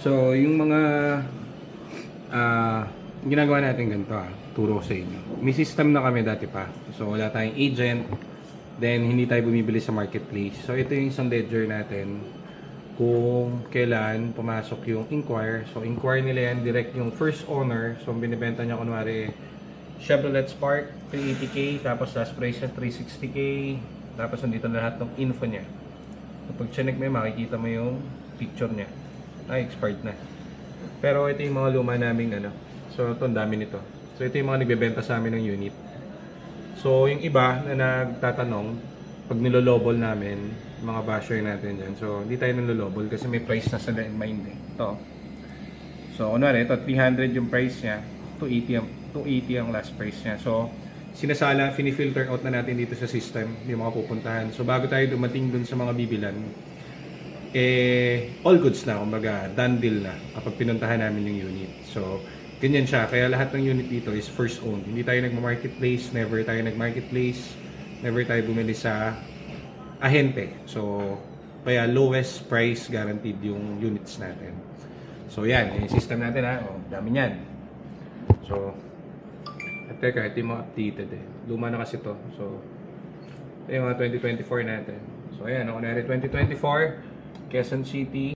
So, yung mga ginagawa natin ganito turo ko sa inyo. May system na kami dati pa. So, wala tayong agent. Then, hindi tayo bumibili sa marketplace. So, ito yung isang ledger natin kung kailan pumasok yung inquire. So, inquire nila yan direct yung first owner. So, binibenta niya kunwari Chevrolet Spark 380k, tapos last price niya 360k, tapos nandito na lahat ng info niya. So, pag chinek mo, makikita mo yung picture niya. Expired na. Pero ito yung mga luma naming So, ito ang dami nito. So, ito yung mga nagbebenta sa amin ng unit. So, yung iba na nagtatanong, pag nilolobol namin, mga basher natin dyan. So, hindi tayo nilolobol kasi may price na sila in mind eh. Ito. So, kunwari, ito 300 yung price niya, 280 ang last price niya. So, sinasala, fini-filter out na natin dito sa system, yung mga pupuntahan. So, bago tayo dumating dun sa mga bibilan, all goods na, kumbaga, done deal na kapag pinuntahan namin yung unit. So, ganyan siya. Kaya lahat ng unit dito is first owned. Hindi tayo nag-marketplace, never tayo nag-marketplace, never tayo bumili sa ahente. So, kaya lowest price guaranteed yung units natin. So, yan. Yung system natin dami yan. So, teka, ito yung mga updated eh. Luma na kasi to. So, ito yung mga 2024 natin. So, ayan. Kunwari 2024, Quezon City.